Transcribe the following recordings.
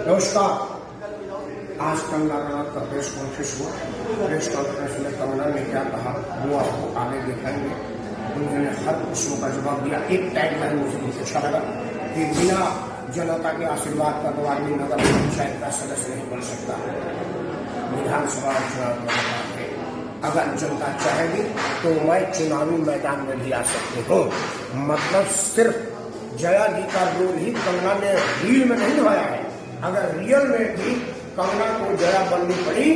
नमस्कार। आज कंगना रनौत का प्रेस कॉन्फ्रेंस हुआ। प्रेस कॉन्फ्रेंस में कंगना ने क्या कहा वो आपको आगे दिखाएंगे। उन्होंने हर प्रश्नों का जवाब दिया। एक टैगलाइन मुझे बहुत अच्छा लगा कि बिना जनता के आशीर्वाद का तो आदमी नगर पंचायत का सदस्य नहीं बन सकता। विधानसभा चुनाव है, अगर जनता चाहेगी तो मैं चुनावी मैदान में भी आ सकती हूँ। मतलब सिर्फ जया जी का रोल ही कंगना ने रील में नहीं निभाया है। अगर रियल में भी कंगना को जया बननी पड़ी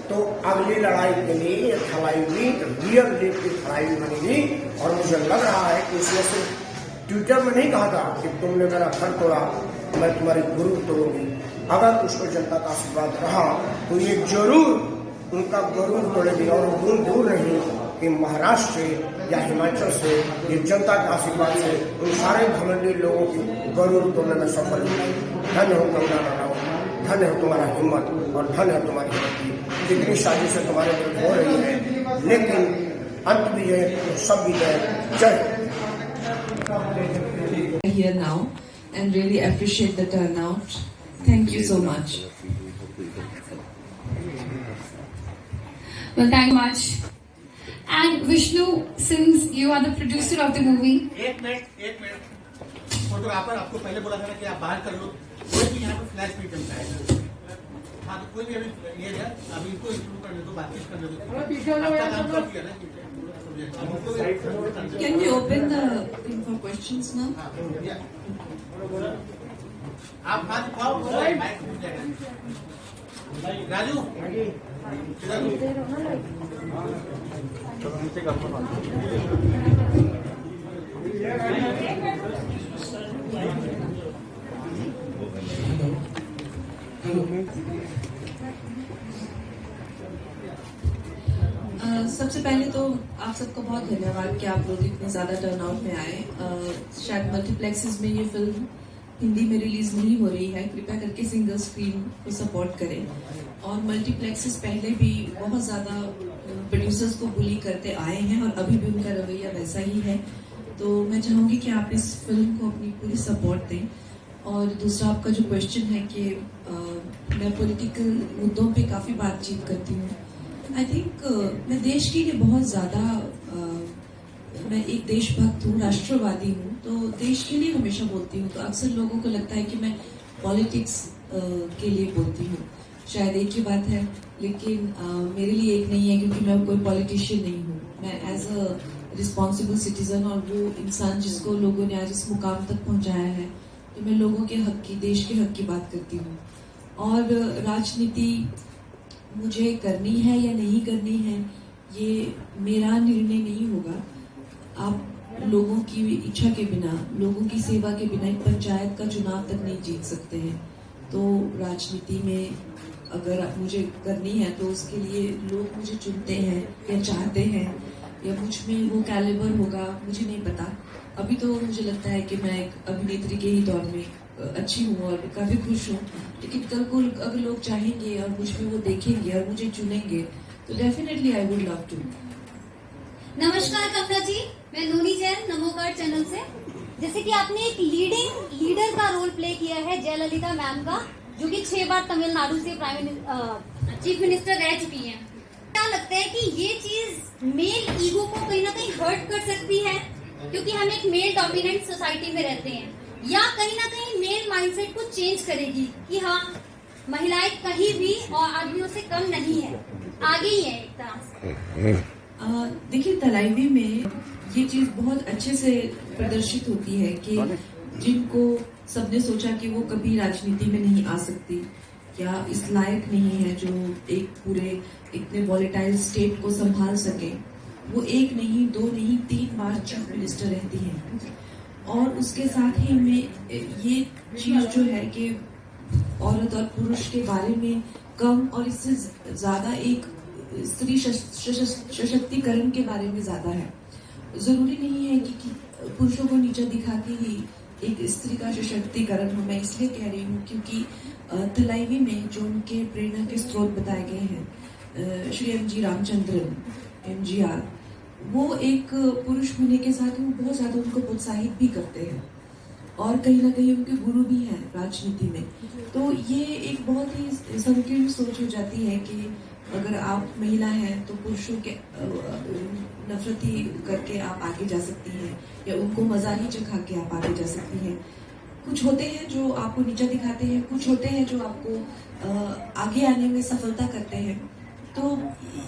तो अगली लड़ाई के लिए थलाईवी रियल लीग की थलाई बनेगी। और मुझे लग रहा है कि इसमें सिर्फ ट्विटर में नहीं कहा था कि तुमने मेरा घर तोड़ा, मैं तुम्हारी गुरु तोड़ूंगी। अगर उसको जनता का आशीर्वाद रहा तो ये जरूर उनका गरुड़ तोड़ेगी। और दूर दूर नहीं कि महाराष्ट्र से या हिमाचल से ये जनता के आशीर्वाद से उन सारे घमंडी लोगों की गरुड़ तोड़ने में सफल हुई। धन्य हो कंगना रनौत, धन्य हो तुम्हारा हिम्मत और धन्य हो तुम्हारी हिम्मत। जितनी साजिशें तुम्हारे विरुद्ध हो रही है, लेकिन अंत विजय सब विजय। जय Here now and really appreciate the turnout. Thank you so much. Well, thank you much. And Vishnu, since you are the producer of the movie. एक मिनट फोटोग्राफर आपको पहले बोला था ना कि आप बाहर कर लो। कोई भी यहाँ पर फ्लैश नहीं चलता है। हाँ, तो कोई भी अभी ये है, अभी इनको इंटरव्यू करने दो, बातचीत करने दो। आपका काम कर दिया ना। Can we open the thing for questions now? आप हाथ उठाओ, माइक मिल जाएगा। राजू, सबसे पहले तो आप सबको बहुत धन्यवाद कि आप लोग इतने ज्यादा टर्नआउट में आए। शायद मल्टीप्लेक्सेस में ये फिल्म हिंदी में रिलीज नहीं हो रही है, कृपया करके सिंगल स्क्रीन को सपोर्ट करें। और मल्टीप्लेक्सेस पहले भी बहुत ज्यादा प्रोड्यूसर्स को बुली करते आए हैं और अभी भी उनका रवैया वैसा ही है। तो मैं चाहूंगी कि आप इस फिल्म को अपनी पूरी सपोर्ट दें। और दूसरा आपका जो क्वेश्चन है कि मैं पॉलिटिकल मुद्दों पे काफी बातचीत करती हूँ। आई थिंक मैं देश के लिए बहुत ज्यादा मैं एक देशभक्त हूँ, राष्ट्रवादी हूँ, तो देश के लिए हमेशा बोलती हूँ। तो अक्सर लोगों को लगता है कि मैं पॉलिटिक्स के लिए बोलती हूँ। शायद एक ही बात है, लेकिन मेरे लिए एक नहीं है, क्योंकि मैं कोई पॉलिटिशियन नहीं हूँ। मैं एज अ रिस्पॉन्सिबल सिटीजन और वो इंसान जिसको लोगों ने आज इस मुकाम तक पहुंचाया है, तो मैं लोगों के हक की, देश के हक की बात करती हूँ। और राजनीति मुझे करनी है या नहीं करनी है, ये मेरा निर्णय नहीं होगा। आप लोगों की इच्छा के बिना, लोगों की सेवा के बिना एक पंचायत का चुनाव तक नहीं जीत सकते हैं। तो राजनीति में अगर मुझे करनी है तो उसके लिए लोग मुझे चुनते हैं या चाहते हैं, या मुझ में वो कैलिबर होगा, मुझे नहीं पता। अभी तो मुझे लगता है कि मैं एक अभिनेत्री के ही दौर में अच्छी हूँ और काफी खुश हूँ। लेकिन कल को अगर लोग चाहेंगे और मुझ में वो देखेंगे और मुझे चुनेंगे तो definitely I would love to. नमस्कार कमला जी, मैं नूनी जैन नमोकार चैनल से। जैसे कि आपने एक लीडर का रोल प्ले किया है जयललिता मैम का, जो कि 6 बार तमिलनाडु से चीफ मिनिस्टर रह चुकी हैं। क्या लगता है कि ये चीज मेल ईगो को कहीं ना कहीं हर्ट कर सकती है, क्योंकि हम एक मेल डोमिनेंट सोसाइटी में रहते हैं, या कहीं ना कहीं मेल माइंडसेट को चेंज करेगी कि हाँ महिलाएं कहीं भी और आदमियों से कम नहीं है, आगे ही है एक तरह से। देखिए, तलाईवी में ये चीज बहुत अच्छे से प्रदर्शित होती है कि जिनको सबने सोचा कि वो कभी राजनीति में नहीं आ सकती या इस लायक नहीं है जो एक पूरे इतने वॉलेटाइल स्टेट को संभाल सके, वो 1 नहीं 2 नहीं 3 बार चीफ मिनिस्टर रहती हैं। और उसके साथ ही में ये चीज जो है कि औरत और पुरुष के बारे में कम और इससे ज्यादा एक स्त्री सशक्तिकरण के बारे में ज्यादा है। जरूरी नहीं है कि पुरुषों को नीचा दिखा के ही एक स्त्री का सशक्तिकरण हो। मैं इसलिए कह रही हूँ क्योंकि तलाईवी में जो उनके प्रेरणा के स्रोत बताए गए हैं, श्री M.G. रामचंद्रन MGR, वो एक पुरुष होने के साथ वो बहुत ज्यादा उनको प्रोत्साहित भी करते हैं। और कहीं ना कहीं उनके गुरु भी हैं राजनीति में। तो ये एक बहुत ही संकीर्ण सोच हो जाती है कि अगर आप महिला हैं तो पुरुषों के नफरती करके आप आगे जा सकती हैं या उनको मजाक ही चखा के आप आगे जा सकती हैं। कुछ होते हैं जो आपको नीचा दिखाते हैं, कुछ होते हैं जो आपको आगे आने में सफलता करते हैं। तो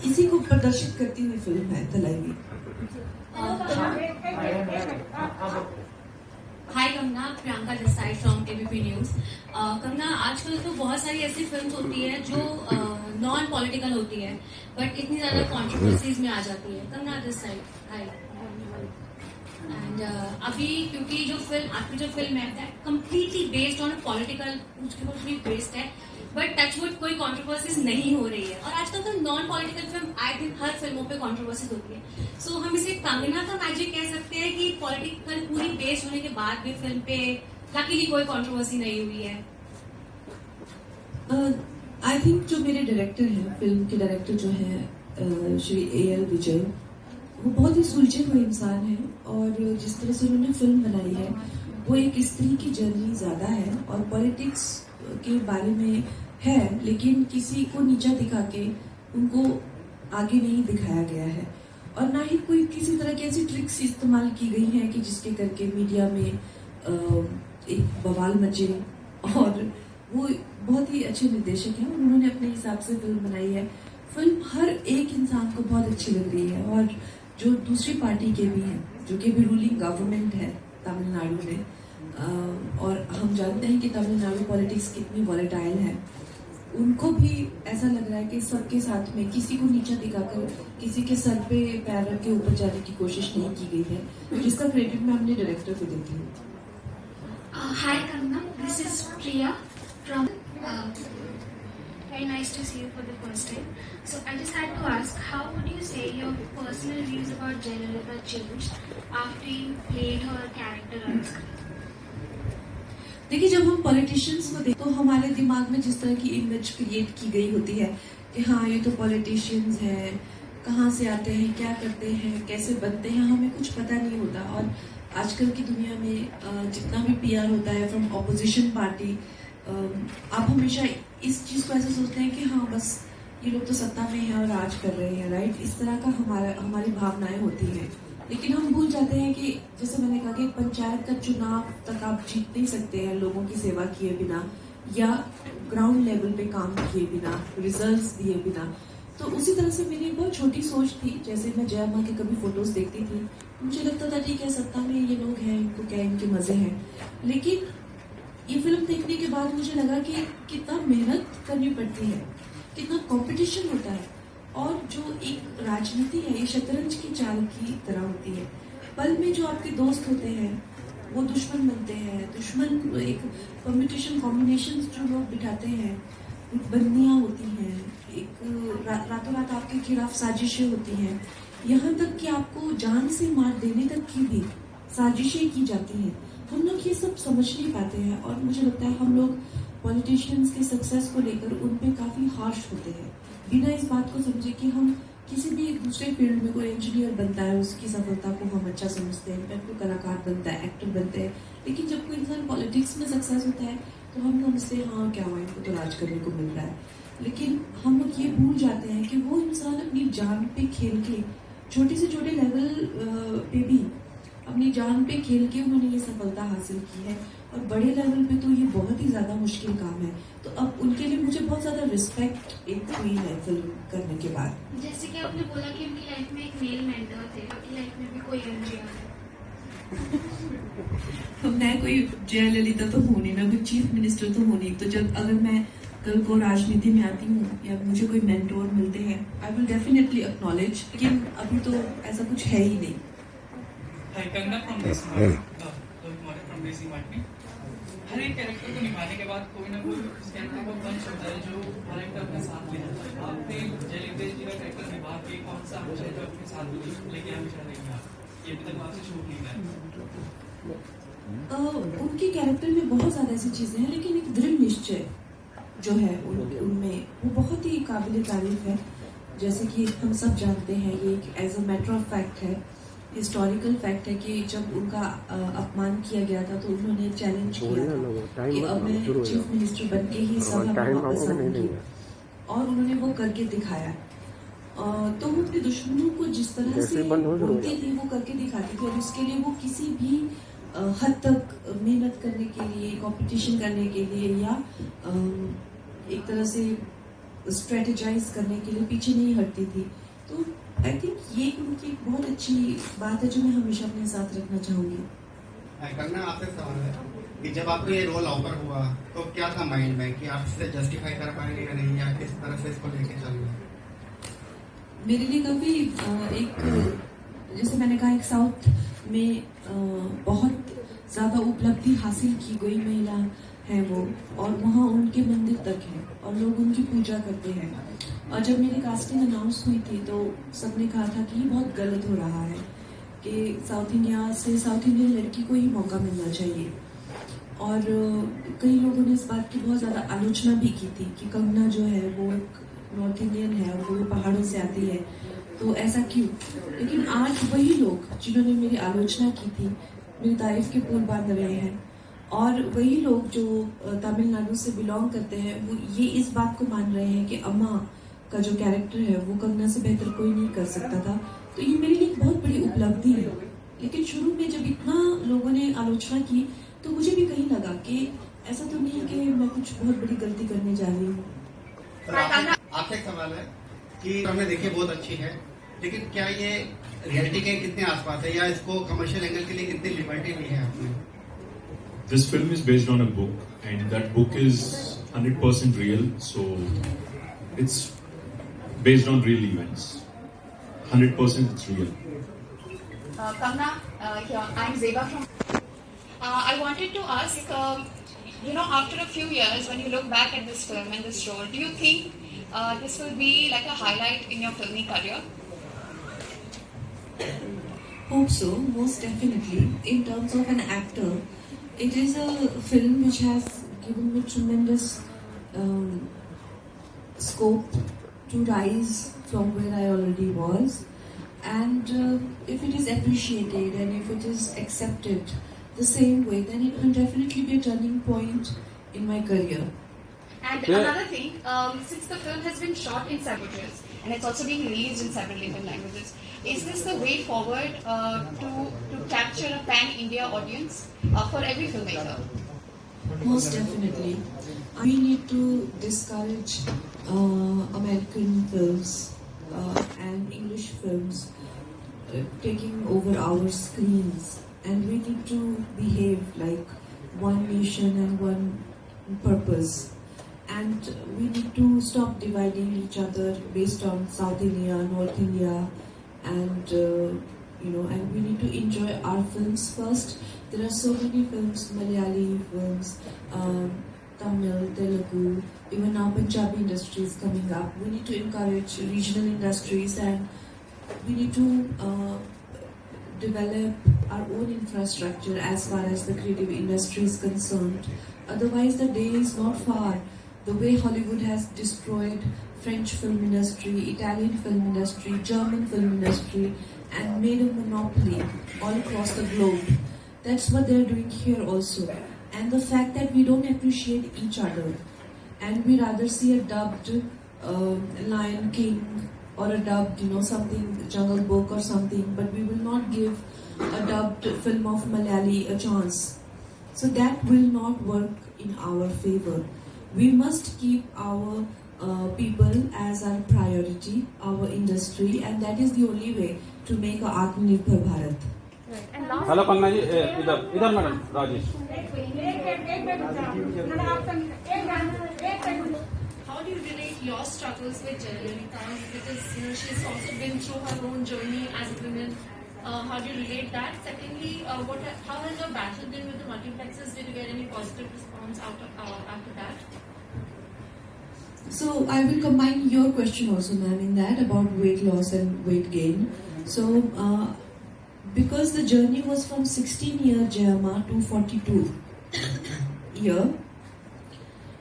इसी को प्रदर्शित करती हुई फिल्म है Thalaivi. Hi Kangana, Priyanka this side from ABP news. Kangana, आजकल तो बहुत सारी ऐसी फिल्म्स होती है जो नॉन पॉलिटिकल होती है बट इतनी ज्यादा कंट्रोवर्सीज में आ जाती है। Kangana this side, hi. And अभी क्योंकि आपकी जो फिल्म है कम्प्लीटली बेस्ड ऑन पॉलिटिकल, उसके ऊपर भी बेस्ड है बट टचवुड कोई कंट्रोवर्सीज नहीं हो रही है। और आजकल तो non political film I think हर फिल्मों पे कंट्रोवर्सीज होती है। सो हम इसे कंगना का मैजिक कह सकते हैं कि पॉलिटिकल पूरी बेस्ड होने के बाद भी फिल्म पे लकीली कोई कंट्रोवर्सी नहीं हुई है। आई थिंक जो मेरे डायरेक्टर हैं, फिल्म के डायरेक्टर जो हैं श्री A.L. विजय, वो बहुत ही सुलझे हुए इंसान हैं और जिस तरह से उन्होंने फिल्म बनाई है वो एक स्त्री की जर्नी ज्यादा है और पॉलिटिक्स के बारे में है, लेकिन किसी को नीचा दिखा के उनको आगे नहीं दिखाया गया है और ना ही कोई किसी तरह की ऐसी ट्रिक्स इस्तेमाल की गई हैं कि जिसके करके मीडिया में एक बवाल मचे। और वो बहुत ही अच्छे निर्देशक हैं, उन्होंने अपने हिसाब से फिल्म बनाई है। फिल्म हर एक इंसान को बहुत अच्छी लग रही है और जो दूसरी पार्टी के भी हैं, जो कि भी रूलिंग गवर्नमेंट है तमिलनाडु में, और हम जानते हैं कि तमिलनाडु पॉलिटिक्स कितनी वॉलेटाइल है, उनको भी ऐसा लग रहा है कि सबके साथ में किसी को नीचा दिखाकर किसी के सर पे पैर रख के ऊपर जाने की कोशिश नहीं की गई है, जिसका क्रेडिट मैं अपने डायरेक्टर को देती हूँ। Hi Kanna, this is Priya from. Very nice to see you for the first time. So I just had to ask, how would you say your personal views about Jayalalitha changed after you played her character on screen? देखिए, जब हम politicians को देखते तो हमारे दिमाग में जिस तरह की इमेज क्रिएट की गई होती है कि हाँ ये तो पॉलिटिशियंस हैं, कहाँ से आते हैं, क्या करते हैं, कैसे बनते हैं, हमें कुछ पता नहीं होता। और आजकल की दुनिया में जितना भी PR होता है फ्रॉम ऑपोजिशन पार्टी, आप हमेशा इस चीज को ऐसे सोचते हैं कि हाँ बस ये लोग तो सत्ता में हैं और राज कर रहे हैं, राइट। इस तरह का हमारी भावनाएं होती हैं, लेकिन हम भूल जाते हैं कि जैसे मैंने कहा कि पंचायत का चुनाव तक आप जीत नहीं सकते हैं लोगों की सेवा किए बिना या ग्राउंड लेवल पे काम किए बिना, रिजल्ट्स दिए बिना। तो उसी तरह से मेरी एक बहुत छोटी सोच थी, जैसे मैं जया माँ के कभी फोटोज देखती थी, मुझे लगता था ठीक है सत्ता में ये लोग हैं, इनको क्या इनके मजे हैं। लेकिन ये फिल्म देखने के बाद मुझे लगा कि कितना मेहनत करनी पड़ती है, कितना कंपटीशन होता है, और जो एक राजनीति है ये शतरंज की चाल की तरह होती है। पल में जो आपके दोस्त होते हैं वो दुश्मन बनते हैं, दुश्मन एक कॉम्पिटिशन कॉम्बिनेशन जो लोग बिठाते हैं, बंदियां होती हैं, एक रातों रात आपके खिलाफ साजिशें होती हैं, यहाँ तक कि आपको जान से मार देने तक की भी साजिशें की जाती हैं। हम लोग ये सब समझ नहीं पाते हैं और मुझे लगता है हम लोग पॉलिटिशियंस के सक्सेस को लेकर उन पे काफी हार्श होते हैं, बिना इस बात को समझे कि हम किसी भी एक दूसरे फील्ड में कोई इंजीनियर बनता है उसकी सफलता को हम अच्छा समझते हैं, कोई कलाकार बनता है, एक्टर बनते हैं, लेकिन जब कोई इंसान पॉलिटिक्स में सक्सेस होता है तो हम समझते हैं हाँ क्या हुआ, इनको तो राज करने को मिल रहा है। लेकिन हम लोग ये भूल जाते हैं कि वो इंसान अपनी जान पे खेल के, छोटे से छोटे लेवल पे भी अपनी जान पे खेल के उन्होंने ये सफलता हासिल की है, और बड़े लेवल पे तो ये बहुत ही ज्यादा मुश्किल काम है। तो अब उनके लिए मुझे बहुत ज्यादा रिस्पेक्ट एक हुई है फिल्म करने के बाद। जैसे कि आपने बोला कि उनकी लाइफ में एक मेल मेंटर थे, आपकी लाइफ में भी कोई एनजीआर है? मैं कोई जयललिता तो हूँ नहीं, मैं कोई चीफ मिनिस्टर तो हूँ नहीं, तो जब अगर मैं कल को राजनीति में आती हूँ या मुझे कोई मेंटोर मिलते हैं, आई विल डेफिनेटली एक्नॉलेज, लेकिन अभी तो ऐसा कुछ है ही नहीं। हर एक कैरेक्टर को निभाने के बाद कोई ना कोई उस कैरेक्टर को पंच होता है जो कैरेक्टर अपने साथ ले जाता है। आपने जयललिता जी का कैरेक्टर निभा के कौन सा कैरेक्टर अपने साथ लेके हमेशा रहेंगे आप? ये अभी तक आपसे छूट नहीं है। उनके कैरेक्टर में बहुत ज्यादा ऐसी चीजें हैं, लेकिन एक दृढ़ निश्चय जो है उनमें वो बहुत ही काबिल तारीफ है। जैसे कि हम सब जानते हैं ये as a matter of fact है हिस्टोरिकल फैक्ट है कि जब उनका अपमान किया गया था तो उन्होंने चैलेंज किया था कि अब मैं चीफ मिनिस्टर बन के ही सभा में वापस आऊंगी, और उन्होंने वो करके दिखाया। तो वो अपने दुश्मनों को जिस तरह से बोलती थी वो करके दिखाती थी, और उसके लिए वो किसी भी हद तक मेहनत करने के लिए, कंपटीशन करने के लिए, या एक तरह से स्ट्रेटेजाइज करने के लिए पीछे नहीं हटती थी। तो आई थिंक ये उनकी एक बहुत अच्छी बात है जो मैं हमेशा अपने साथ रखना चाहूंगी। करना आपसे सवाल है कि जब आपको ये रोल ऑफर हुआ तो क्या था माइंड में कि आप इसे जस्टिफाई कर पाएंगे या नहीं, या किस तरह से इसको लेके चलेंगे? मेरे लिए काफी एक, जैसे मैंने कहा, एक साउथ में बहुत ज्यादा उपलब्धि हासिल की गई महिला है वो, और वहाँ उनके मंदिर तक है और लोग उनकी पूजा करते हैं। और जब मेरी कास्टिंग अनाउंस हुई थी तो सबने कहा था कि ये बहुत गलत हो रहा है कि साउथ इंडिया से साउथ इंडियन लड़की को ही मौका मिलना चाहिए। और कई लोगों ने इस बात की बहुत ज़्यादा आलोचना भी की थी कि कंगना जो है वो एक नॉर्थ इंडियन है और वो पहाड़ों से आती है, तो ऐसा क्यों। लेकिन आज वही लोग जिन्होंने मेरी आलोचना की थी मेरी तारीफ के पुल बांध रहे हैं, और वही लोग जो तमिलनाडु से बिलोंग करते हैं वो ये इस बात को मान रहे हैं कि अम्मा का जो कैरेक्टर है वो कंगना से बेहतर कोई नहीं कर सकता था। तो ये मेरे लिए एक बहुत बड़ी उपलब्धि है। लेकिन शुरू में जब इतना लोगों ने आलोचना की तो मुझे भी कहीं लगा कि ऐसा तो नहीं कि मैं कुछ बहुत बड़ी गलती करने जा रही हूँ। आपसे एक सवाल है कि हमने देखी बहुत अच्छी है, लेकिन क्या ये रियलिटी के कितने आसपास है, या इसको कमर्शियल एंगल के लिए कितनी लिबर्टी ली है आपने? This film is based on a book, and that book is 100% real. So it's based on real events. 100% it's real. Kangna, here I'm Zeba from. I wanted to ask, after a few years, when you look back at this film and this role, do you think this will be like a highlight in your filming career? Hope so, most definitely. In terms of an actor, it is a film which has given me tremendous scope to rise from where I already was, and if it is appreciated and if it is accepted the same way, then it will definitely be a turning point in my career. And another thing, since the film has been shot in several languages and it's also being released in several Indian languages, is this the way forward to capture a pan-India audience for every filmmaker? Most definitely. We need to discourage American films and English films taking over our screens, and we need to behave like one nation and one purpose. And we need to stop dividing each other based on South India, North India, and and we need to enjoy our films first. There are so many films, Malayali films, Tamil, Telugu, even now Punjabi industry is coming up. We need to encourage regional industries, and we need to develop our own infrastructure as far as the creative industry is concerned. Otherwise, the day is not far. The way Hollywood has destroyed French film industry, Italian film industry, German film industry, and made a monopoly all across the globe. That's what they're doing here also. And the fact that we don't appreciate each other, and we rather see a dubbed Lion King or a dubbed, something, Jungle Book or something, but we will not give a dubbed film of Malayali a chance. So that will not work in our favor. We must keep our people as our priority, our industry, and that is the only way to make a Atmanirbhar Bharat. Hello Kangana ji, इधर madam Rajesh. How do you relate your struggles with Jayalalitha? Because she's also been through her own journey as a woman. How do you relate that? Secondly, how has your battle been with the multiplexes? Did you get any positive response after that? So I will combine your question also, ma'am, in that about weight loss and weight gain. So because the journey was from 16-year Jayama to 42 year,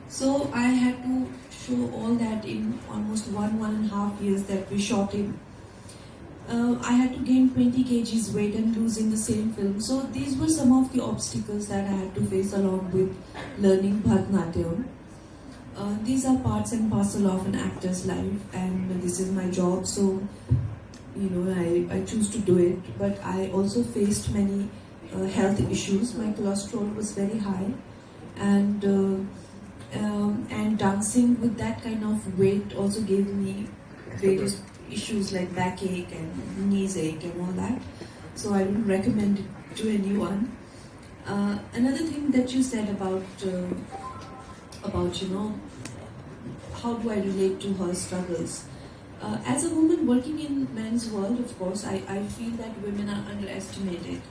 so I had to show all that in almost 1.5 years that we shot in. I had to gain 20 kgs weight and lose in the same film. So these were some of the obstacles that I had to face along with learning Bharatanatyam. These are parts and parcel of an actor's life, and this is my job, so I choose to do it. But I also faced many health issues. My cholesterol was very high, and dancing with that kind of weight also gave me various issues like backache and knees ache and all that. So I wouldn't recommend it to anyone. Another thing that you said about how do I relate to her struggles? As a woman working in men's world, of course, I feel that women are underestimated,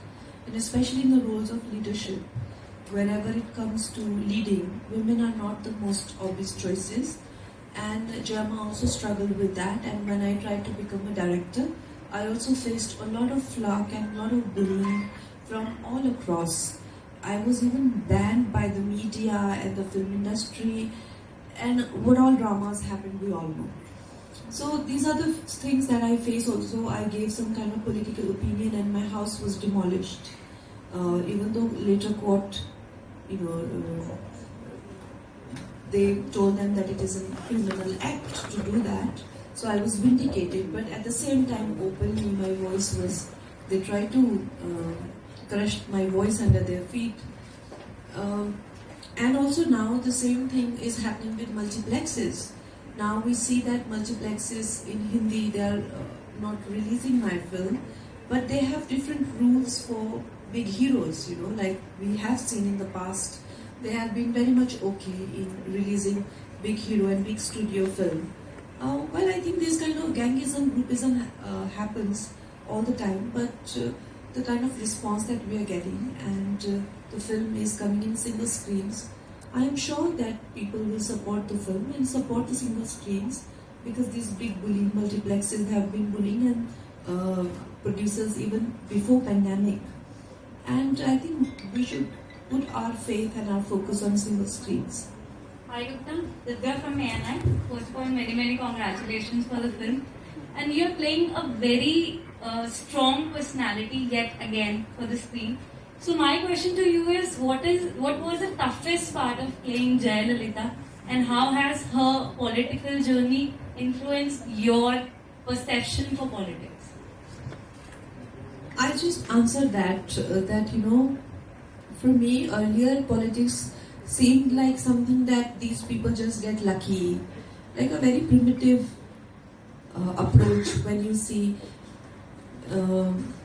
and especially in the roles of leadership. Wherever it comes to leading, women are not the most obvious choices, and Jayama also struggled with that. And when I tried to become a director, I also faced a lot of flack and a lot of bullying from all across. I was even banned by the media and the film industry, and what all dramas happened, we all know. So these are the things that I face also. I gave some kind of political opinion and my house was demolished. Even though later court, they told them that it is a criminal act to do that. So I was vindicated, but at the same time openly my voice was, they tried to crush my voice under their feet. And also now the same thing is happening with multiplexes. Now we see that multiplexes in Hindi, they are not releasing my film, but they have different rules for big heroes, like we have seen in the past. They have been very much okay in releasing big hero and big studio film. Well, I think this kind of gangism, groupism happens all the time, but the kind of response that we are getting, and the film is coming in single screens, I am sure that people will support the film and support the single screens, because these big bullying multiplexes have been bullying and producers even before pandemic. And I think we should put our faith and our focus on single screens. Hi Gupta, Divya from ANI. First of all, many congratulations for the film. And you're playing a very strong personality yet again for the screen. So my question to you is, what was the toughest part of playing Jayalalitha, and how has her political journey influenced your perception for politics? I just answered that, for me earlier politics seemed like something that these people just get lucky, like a very primitive approach when you see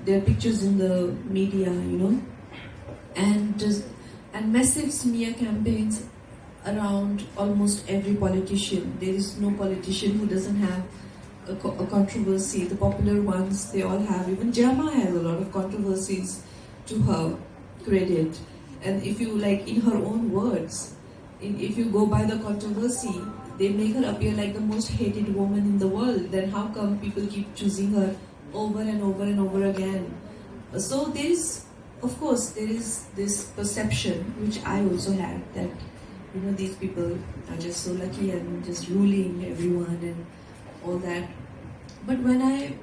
their pictures in the media, and massive smear campaigns around almost every politician. There is no politician who doesn't have a controversy. The popular ones, they all have. Even Jayama has a lot of controversies to her credit. And if you, like, in her own words, if you go by the controversy, they make her appear like the most hated woman in the world. Then how come people keep choosing her over and over and over again? So there is, of course, there is this perception, which I also had, that these people are just so lucky and just ruling everyone and all that. But when I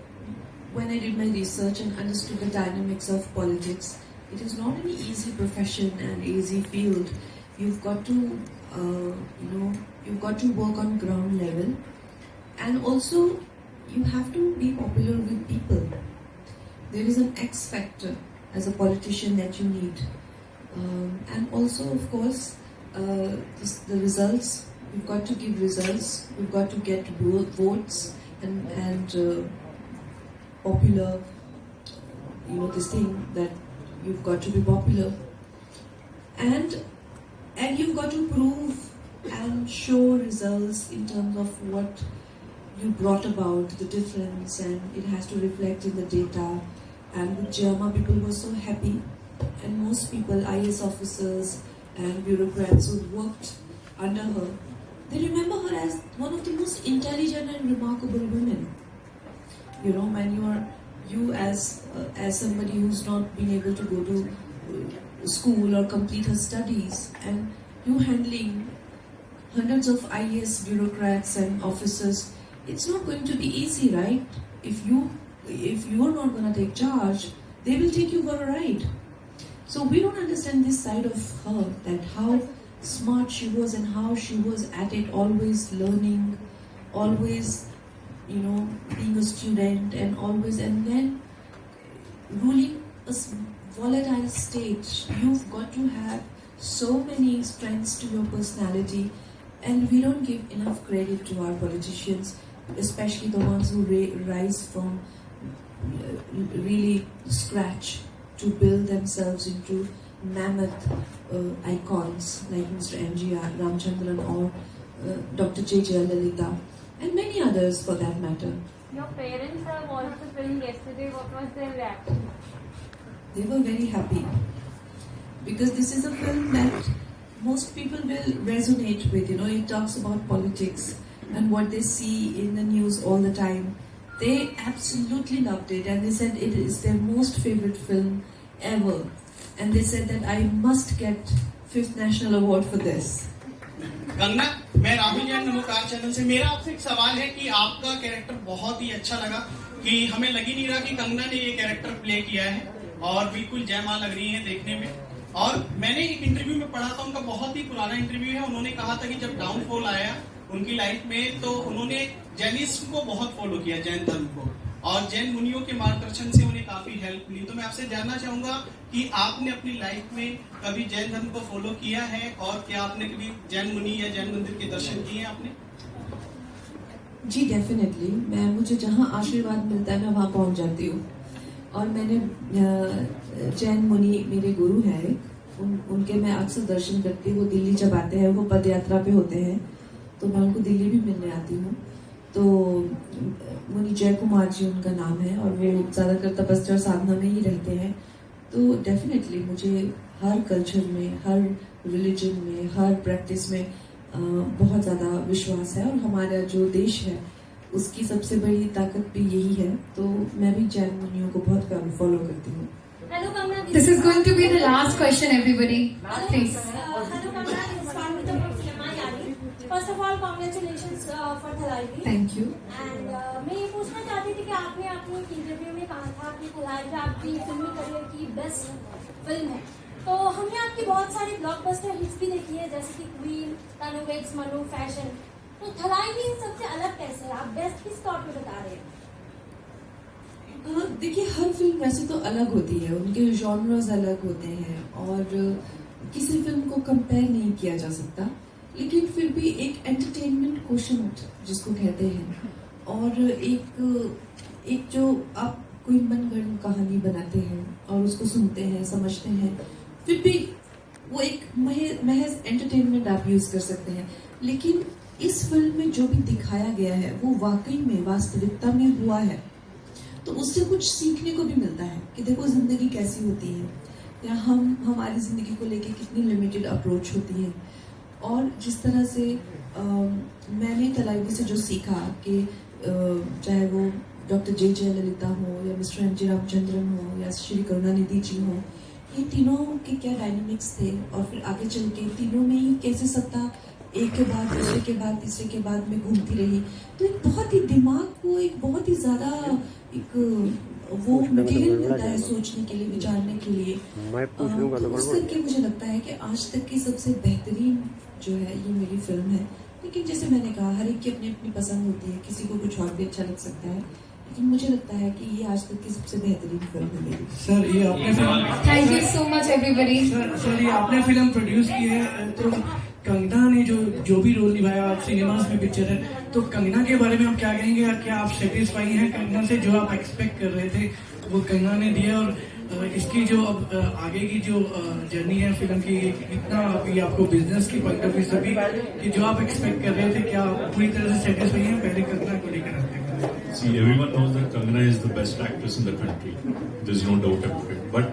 did my research and understood the dynamics of politics, it is not an easy profession and easy field. You've got to, you've got to work on ground level, and also you have to be popular with people. There is an X factor as a politician that you need, and also, of course, the results. You've got to give results. You've got to get votes and popular. This thing that you've got to be popular, and you've got to prove and show results in terms of what you brought about, the difference, and it has to reflect in the data. And with Jayama, people were so happy, and most people, IAS officers and bureaucrats who worked under her, they remember her as one of the most intelligent and remarkable women. When you as somebody who's not been able to go to school or complete her studies, and you handling hundreds of IAS bureaucrats and officers, it's not going to be easy, right? If you if you are not going to take charge, they will take you for a ride. So we don't understand this side of her, that how smart she was and how she was at it, always learning, always, being a student, and then ruling a volatile stage. You've got to have so many strengths to your personality, and we don't give enough credit to our politicians, especially the ones who rise from really scratch to build themselves into mammoth icons like Mr. M.G.R. Ramchandran or Dr. J. Jayalalitha and many others for that matter. Your parents have watched the film yesterday. What was their reaction? They were very happy because this is a film that most people will resonate with. It talks about politics and what they see in the news all the time. They absolutely loved it, and they said it is their most favorite film ever. And they said that I must get 5th National Award for this. Kangana, मैं Rahul Jain Namokar channel से, मेरा आपसे एक सवाल है कि आपका character बहुत ही अच्छा लगा, कि हमें लग ही नहीं रहा कि कंगना ने ये कैरेक्टर प्ले किया है और बिल्कुल जयमाल लग रही है देखने में। और मैंने एक इंटरव्यू में पढ़ा था, उनका बहुत ही पुराना इंटरव्यू है, उन्होंने कहा था कि जब डाउनफॉल आया उनकी लाइफ में तो उन्होंने जैनिज्म को बहुत फॉलो किया, जैन धर्म को, और जैन मुनियों के मार्गदर्शन से उन्हें काफी हेल्प मिली। तो मैं आपसे जानना चाहूंगा कि आपने अपनी लाइफ में कभी जैन धर्म को फॉलो किया है और क्या आपने कभी जैन मुनि या जैन मंदिर के दर्शन किए हैं आपने? जी डेफिनेटली, मुझे जहाँ आशीर्वाद मिलता है मैं वहाँ पहुँच जाती हूँ। और मैंने जैन मुनि मेरे गुरु हैं, उनके मैं अक्सर दर्शन करती हूँ। वो दिल्ली जब आते हैं, वो पद यात्रा पे होते हैं, तो मैं उनको दिल्ली भी मिलने आती हूँ। तो मुनि जय कुमार जी उनका नाम है और वो ज़्यादातर तपस्या और साधना में ही रहते हैं। तो डेफिनेटली मुझे हर कल्चर में, हर रिलीजन में, हर प्रैक्टिस में बहुत ज़्यादा विश्वास है, और हमारा जो देश है उसकी सबसे बड़ी ताकत भी यही है। तो मैं भी जैन मुनियों को बहुत फॉलो करती हूँ। Hello, Kamna. This is going to be the last question, everybody. Please. Hello, Kamna. This is Parmita from Cinema Yadi. First of all, congratulations for Thalaivi. Thank you. And मैं ये पूछना चाहती थी कि आपने अपने एक इंटरव्यू में कहा था कि थलाइवी आपकी फिल्मी करियर की बेस्ट फिल्म है। तो हमने आपकी बहुत सारी ब्लॉकबस्टर हिट्स भी देखी है, जैसे कि क्वीन, तनु वेड्स मनु, फैशन। तो थलाइवी सबसे अलग कैसे है? आप बेस्ट किस तौर पे बता रहे हैं? देखिए, हर फिल्म वैसे तो अलग होती है, उनके जॉनर्स अलग होते हैं और किसी फिल्म को कंपेयर नहीं किया जा सकता, लेकिन फिर भी एक एंटरटेनमेंट कोशेंट जिसको कहते हैं, और एक जो आप कोई मनगढ़ंत कहानी बनाते हैं और उसको सुनते हैं, समझते हैं, फिर भी वो एक महज एंटरटेनमेंट आप यूज कर सकते हैं। लेकिन इस फिल्म में जो भी दिखाया गया है वो वाकई में वास्तविकता में हुआ है, तो उससे कुछ सीखने को भी मिलता है कि देखो जिंदगी कैसी होती है, या हमारी जिंदगी को लेके कितनी लिमिटेड अप्रोच होती है। और जिस तरह से मैंने तलाइवी से जो सीखा कि चाहे वो डॉक्टर जे जयललिता हो या मिस्टर एम जी रामचंद्रन हो या श्री करुणानिधि जी हो, ये तीनों के क्या डायनामिक्स थे, और फिर आगे चल के तीनों में ही कैसे सत्ता एक के बाद दूसरे के बाद तीसरे के बाद में घूमती रही। तो एक बहुत ही दिमाग को एक बहुत ही ज़्यादा एक वो मटेरियल मिलता है सोचने के लिए, विचारने के लिए। तो उस करके मुझे लगता है कि आज तक की सबसे बेहतरीन जो है ये मेरी फिल्म है। लेकिन जैसे मैंने कहा, हर एक की अपनी अपनी पसंद होती है, किसी को कुछ और भी अच्छा लग सकता है, लेकिन मुझे लगता है कि ये आज तक की सबसे बेहतरीन फिल्म है मेरी। सर, ये आपने film, thank you so much everybody. Sir ये आपने फिल्म प्रोड्यूस की है, तो कंगना ने जो भी रोल निभाया आप सिनेमास में पिक्चर है, तो कंगना के बारे में आप क्या कहेंगे? क्या आप सेटिस्फाई हैं कंगना से? जो आप एक्सपेक्ट कर रहे थे वो कंगना ने दिया, और इसकी जो अब आगे की जो जर्नी है फिल्म की, कितना अभी आपको बिजनेस की पॉइंट ऑफ व्यू से भी कि जो आप एक्सपेक्ट कर रहे थे, क्या पूरी तरह से सेटिस्फाई हैं पहले कंगना को लेकर? See, everyone knows that Kangana is the best actress in the country. There's no doubt about it. But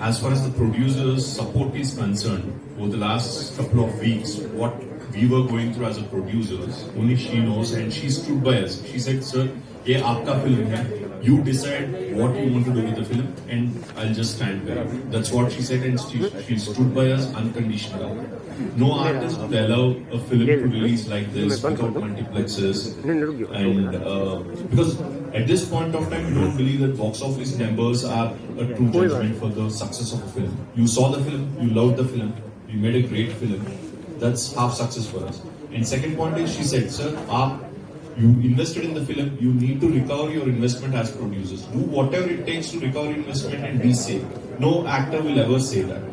as far as the producer's support is concerned, over the last couple of weeks, what we were going through as a producers, only she knows, and she stood by us. She said, "Sir, ये आपका film है. You decide what you want to do with the film, and I'll just stand by it." That's what she said, and she stood by us unconditionally. No artist would allow a film to release like this without multiplexes, and because at this point of time, we don't believe that box office numbers are a true judgment for the success of a film. You saw the film, you loved the film, you made a great film. That's half success for us. And second point is, she said, "Sir, you invested in the film, you need to recover your investment as producers. Do whatever it takes to recover investment and be safe." No actor will ever say that.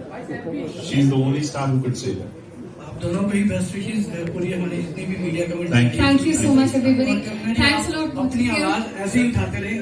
She's the only star who could say that. आप दोनों को ही best wishes पूरी हमारी जितनी भी media coverage. Thank you so much everybody. Thanks a lot. अपनी आवाज ऐसे ही उठाते रहे।